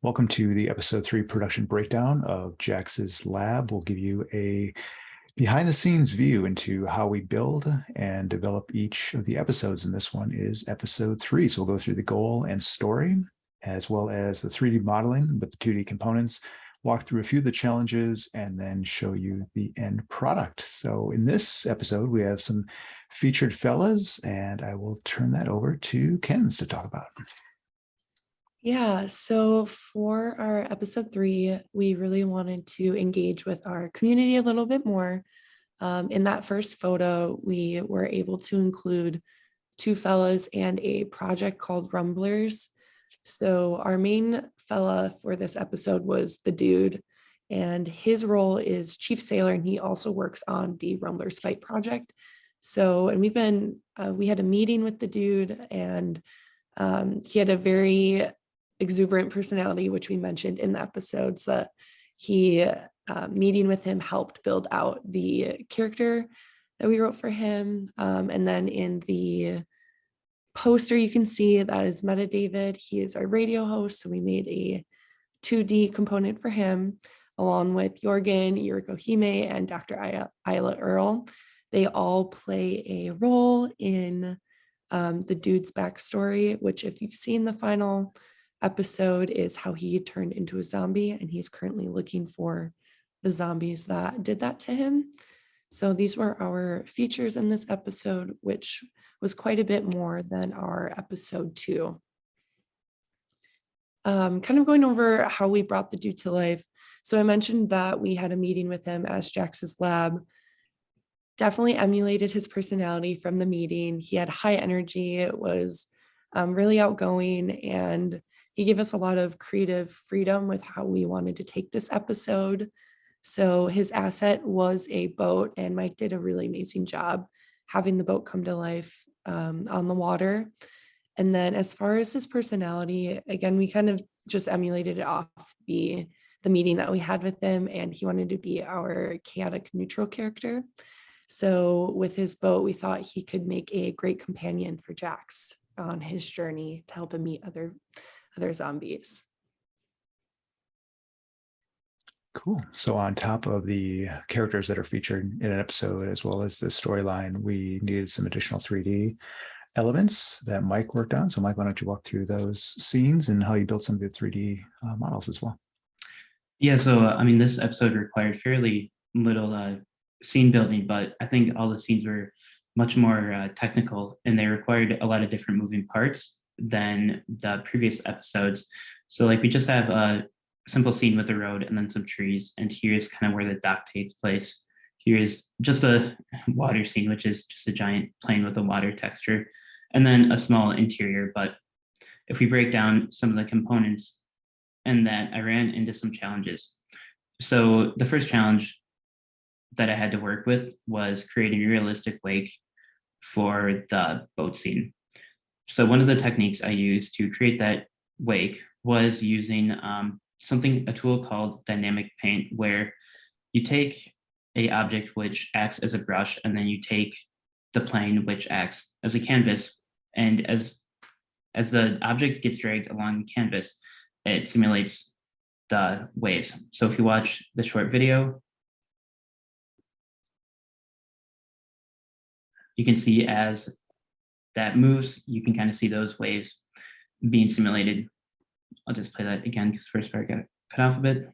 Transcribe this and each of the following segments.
Welcome to the episode 3 production breakdown of Jax's Lab. We'll give you a behind the scenes view into how we build and develop each of the episodes. And this one is episode 3. So we'll go through the goal and story, as well as the 3D modeling with the 2D components, walk through a few of the challenges, and then show you the end product. So in this episode, we have some featured fellas, and I will turn that over to Kens to talk about. Yeah, so for our episode 3, we really wanted to engage with our community a little bit more. In that first photo, we were able to include 2 fellas and a project called Rumblers. So our main fella for this episode was the dude, and his role is Chief Sailor, and he also works on the Rumblers Fight project. So, and we had a meeting with the dude, and he had a very exuberant personality, which we mentioned in the episodes that he meeting with him helped build out the character that we wrote for him. And then in the poster, you can see that is Meta David. He is our radio host. So we made a 2D component for him, along with Jorgen, Yuriko Hime, and Dr. Isla Earl. They all play a role in the dude's backstory, which if you've seen the final episode is how he turned into a zombie, and he's currently looking for the zombies that did that to him. So these were our features in this episode, which was quite a bit more than our episode 2. Kind of going over how we brought the dude to life. So I mentioned that we had a meeting with him as Jax's Lab. Definitely emulated his personality from the meeting. He had high energy. It was really outgoing, and he gave us a lot of creative freedom with how we wanted to take this episode. So his asset was a boat, and Mike did a really amazing job having the boat come to life on the water. And then as far as his personality, again, we kind of just emulated it off the meeting that we had with him, and he wanted to be our chaotic neutral character. So with his boat, we thought he could make a great companion for Jax on his journey to help him meet other zombies. Cool. So on top of the characters that are featured in an episode, as well as the storyline, we needed some additional 3D elements that Mike worked on. So Mike, why don't you walk through those scenes and how you built some of the 3D models as well? Yeah, so this episode required fairly little scene building, but I think all the scenes were much more technical, and they required a lot of different moving parts than the previous episodes. So like we just have a simple scene with the road and then some trees, and here's kind of where the dock takes place. Here's just a water scene, which is just a giant plane with a water texture, and then a small interior. But if we break down some of the components, and that I ran into some challenges. So the first challenge that I had to work with was creating a realistic wake for the boat scene. So one of the techniques I used to create that wake was using a tool called dynamic paint, where you take a object which acts as a brush, and then you take the plane which acts as a canvas. And as the object gets dragged along the canvas, it simulates the waves. So if you watch the short video, you can see as that moves, you can kind of see those waves being simulated. I'll just play that again because first part got cut off a bit.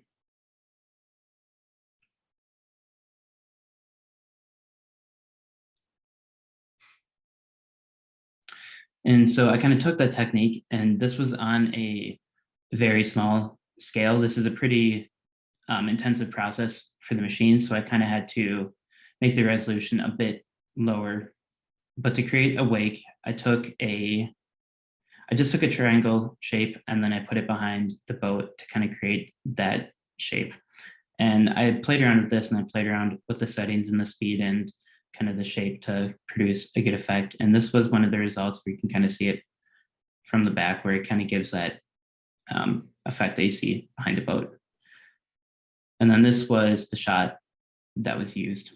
And so I kind of took that technique, and this was on a very small scale. This is a pretty intensive process for the machine, so I kind of had to make the resolution a bit lower. But to create a wake, I just took a triangle shape, and then I put it behind the boat to kind of create that shape. And I played around with this, and I played around with the settings and the speed and kind of the shape to produce a good effect. And this was one of the results where you can kind of see it from the back, where it kind of gives that effect that you see behind the boat. And then this was the shot that was used.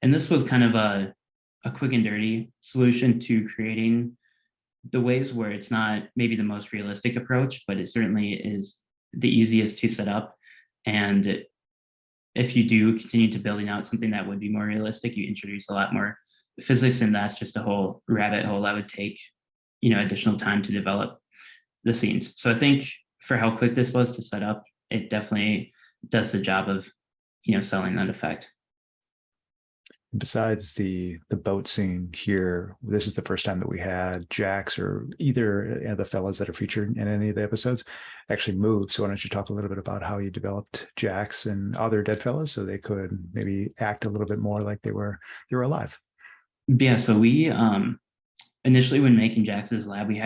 And this was kind of a a quick and dirty solution to creating the waves where it's not maybe the most realistic approach, but it certainly is the easiest to set up. And if you do continue to building out something that would be more realistic, you introduce a lot more physics, and that's just a whole rabbit hole that would take, additional time to develop the scenes. So I think for how quick this was to set up, it definitely does the job of, selling that effect. Besides the boat scene here, this is the first time that we had Jax or either of the fellas that are featured in any of the episodes actually move. So why don't you talk a little bit about how you developed Jax and other Deadfellas so they could maybe act a little bit more like they were alive? Yeah, so we initially when making Jax's lab, we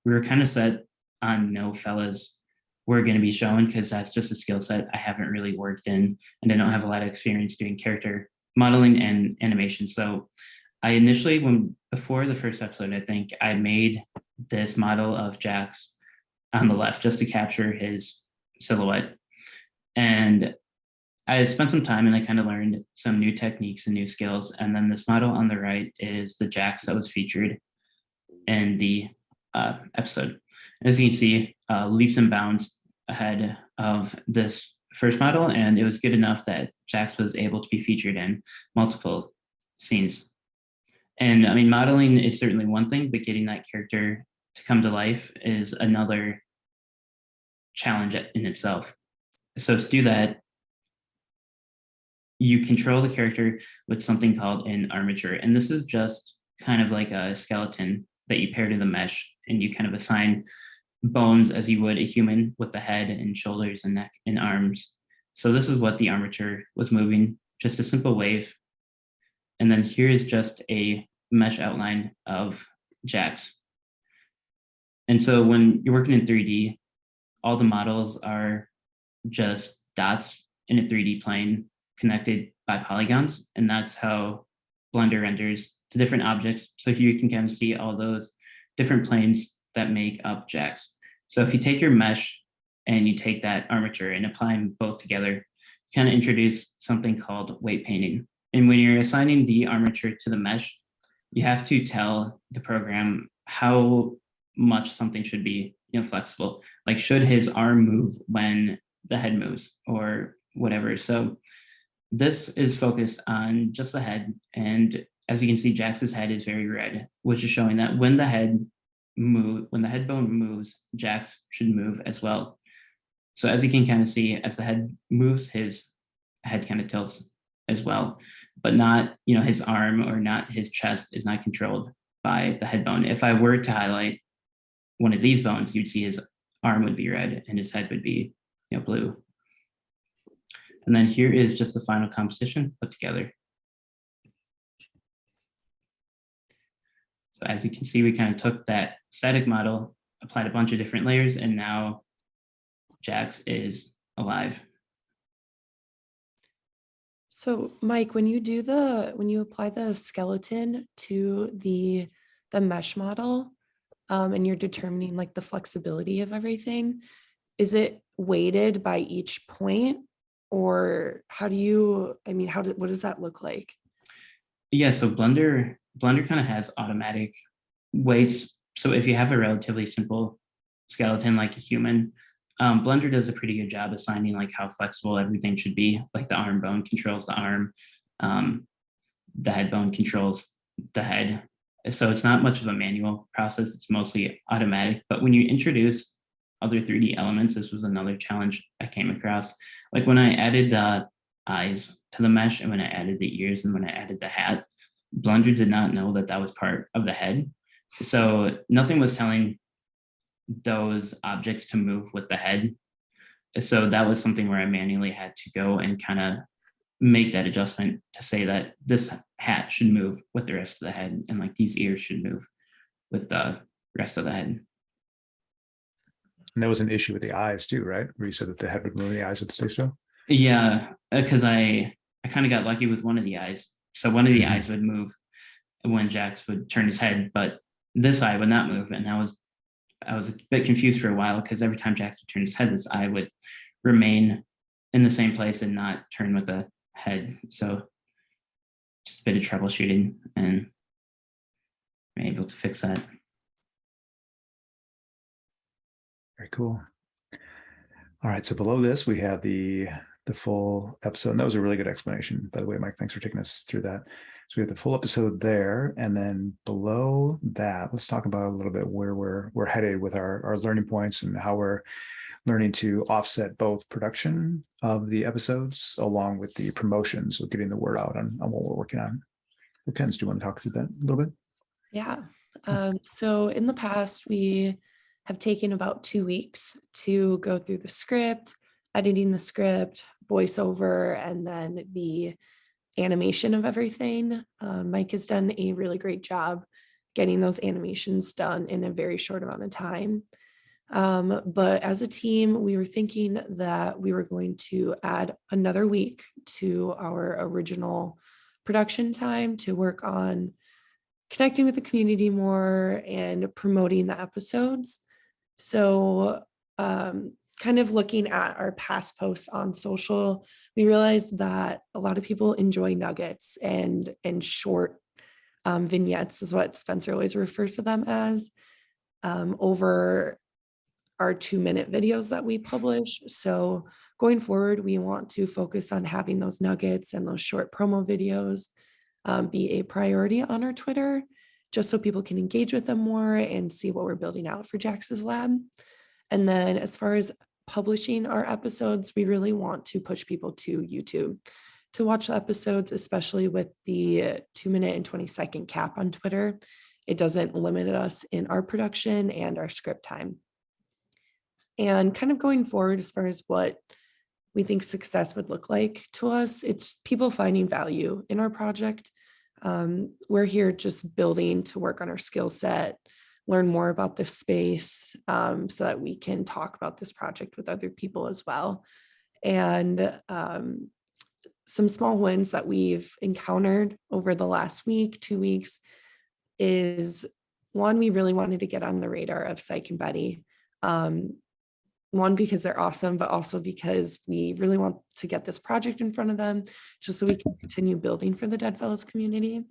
were kind of set on no fellas were going to be shown because that's just a skill set I haven't really worked in, and I don't have a lot of experience doing character modeling and animation. So I initially, before the first episode, I think I made this model of Jax on the left just to capture his silhouette. And I spent some time and I kind of learned some new techniques and new skills. And then this model on the right is the Jax that was featured in the episode. As you can see, leaps and bounds ahead of this first model, and it was good enough that Jax was able to be featured in multiple scenes. And I mean, modeling is certainly one thing, but getting that character to come to life is another challenge in itself. So to do that, you control the character with something called an armature. And this is just kind of like a skeleton that you pair to the mesh, and you kind of assign bones as you would a human with the head and shoulders and neck and arms. So this is what the armature was moving, just a simple wave. And then here is just a mesh outline of Jax. And so when you're working in 3D, all the models are just dots in a 3D plane connected by polygons. And that's how Blender renders the different objects. So here you can kind of see all those different planes that make up Jax. So if you take your mesh and you take that armature and apply them both together, you kind of introduce something called weight painting. And when you're assigning the armature to the mesh, you have to tell the program how much something should be, flexible. Like, should his arm move when the head moves or whatever. So this is focused on just the head. And as you can see, Jax's head is very red, which is showing that when the head bone moves, Jax should move as well. So as you can kind of see, as the head moves, his head kind of tilts as well, but not, his arm or not his chest is not controlled by the head bone. If I were to highlight one of these bones, you'd see his arm would be red and his head would be, blue. And then here is just the final composition put together. So as you can see, we kind of took that static model, applied a bunch of different layers, and now Jax is alive. So Mike, when you apply the skeleton to the mesh model, and you're determining like the flexibility of everything, is it weighted by each point, or what does that look like? Yeah, so Blender kind of has automatic weights. So if you have a relatively simple skeleton like a human, Blender does a pretty good job assigning like how flexible everything should be. Like the arm bone controls the arm, the head bone controls the head. So it's not much of a manual process. It's mostly automatic. But when you introduce other 3D elements, this was another challenge I came across. Like when I added the eyes to the mesh, and when I added the ears, and when I added the hat, Blender did not know that that was part of the head. So nothing was telling those objects to move with the head. So that was something where I manually had to go and kind of make that adjustment to say that this hat should move with the rest of the head, and like these ears should move with the rest of the head. And there was an issue with the eyes too, right? Where you said that the head would move, the eyes would stay still. Yeah, because I kind of got lucky with one of the eyes. So one of the eyes would move when Jax would turn his head, but this eye would not move. And I was a bit confused for a while, because every time Jax would turn his head, this eye would remain in the same place and not turn with the head. So just a bit of troubleshooting, and I'm able to fix that. Very cool. All right, so below this, we have the full episode. And that was a really good explanation, by the way, Mike. Thanks for taking us through that. So we have the full episode there, and then below that, let's talk about a little bit where we're headed with our learning points and how we're learning to offset both production of the episodes along with the promotions, so getting the word out on what we're working on. Ken's, do you want to talk through that a little bit? Yeah. So in the past, we have taken about 2 weeks to go through the script, editing the script, voiceover, and then the animation of everything. Mike has done a really great job getting those animations done in a very short amount of time. But as a team, we were thinking that we were going to add another week to our original production time to work on connecting with the community more and promoting the episodes. So, kind of looking at our past posts on social, we realized that a lot of people enjoy nuggets and short vignettes is what Spencer always refers to them as, over our 2-minute videos that we publish. So going forward, we want to focus on having those nuggets and those short promo videos be a priority on our Twitter, just so people can engage with them more and see what we're building out for Jax's Lab. And then as far as publishing our episodes, we really want to push people to YouTube to watch the episodes, especially with the 2-minute and 20-second cap on Twitter. It doesn't limit us in our production and our script time. And kind of going forward, as far as what we think success would look like to us, it's people finding value in our project. We're here just building to work on our skill set, learn more about this space, so that we can talk about this project with other people as well. And some small wins that we've encountered over the last week, 2 weeks, is one, we really wanted to get on the radar of Psych and Betty. One, because they're awesome, but also because we really want to get this project in front of them just so we can continue building for the Deadfellaz community.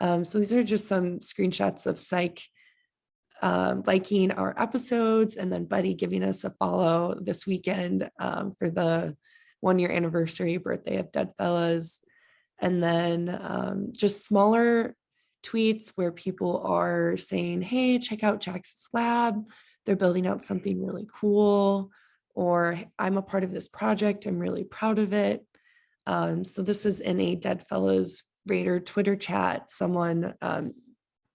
So these are just some screenshots of Psych liking our episodes, and then Buddy giving us a follow this weekend for the 1-year anniversary birthday of Deadfellaz. And then just smaller tweets where people are saying, hey, check out Jax's Lab. They're building out something really cool, or I'm a part of this project. I'm really proud of it. So this is in a Deadfellaz Raider Twitter chat. Someone,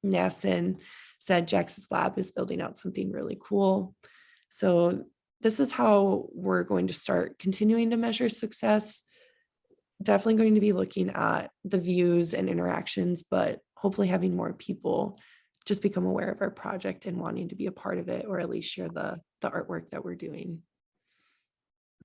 Nassin, said Jax's Lab is building out something really cool. So this is how we're going to start continuing to measure success. Definitely going to be looking at the views and interactions, but hopefully having more people just become aware of our project and wanting to be a part of it, or at least share the artwork that we're doing.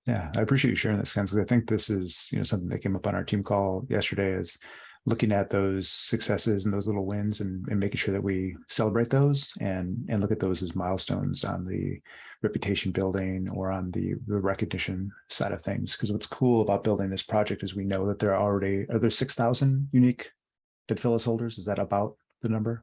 Yeah, I appreciate you sharing this, Ken, because I think this is, something that came up on our team call yesterday, is looking at those successes and those little wins and making sure that we celebrate those and look at those as milestones on the reputation building or on the recognition side of things. Because what's cool about building this project is we know that are there 6,000 unique Deadfellaz holders. Is that about the number,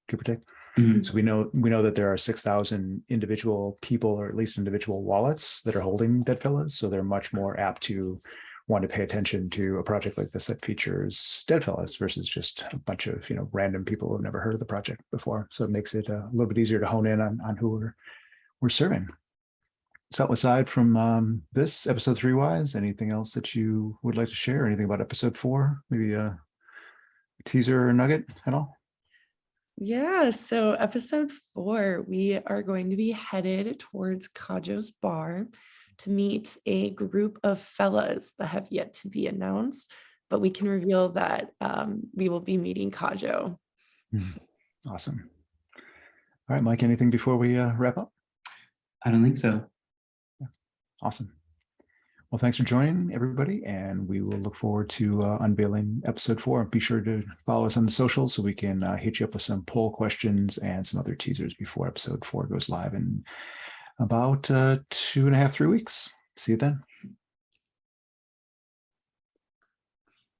give or take? Mhm. So we know that there are 6,000 individual people, or at least individual wallets, that are holding Deadfellaz. So they're much more apt to want to pay attention to a project like this that features Deadfellaz versus just a bunch of random people who've never heard of the project before. So it makes it a little bit easier to hone in on who we're serving. So aside from this episode 3 wise, anything else that you would like to share? Anything about episode 4? Maybe a teaser or nugget at all? Yeah, so episode 4, we are going to be headed towards Kajo's bar to meet a group of fellas that have yet to be announced, but we can reveal that we will be meeting Kajo. Awesome. All right, Mike, anything before we wrap up? I don't think so. Yeah. Awesome. Well, thanks for joining, everybody, and we will look forward to unveiling episode 4. Be sure to follow us on the socials so we can hit you up with some poll questions and some other teasers before episode 4 goes live in about 2.5, 3 weeks. See you then.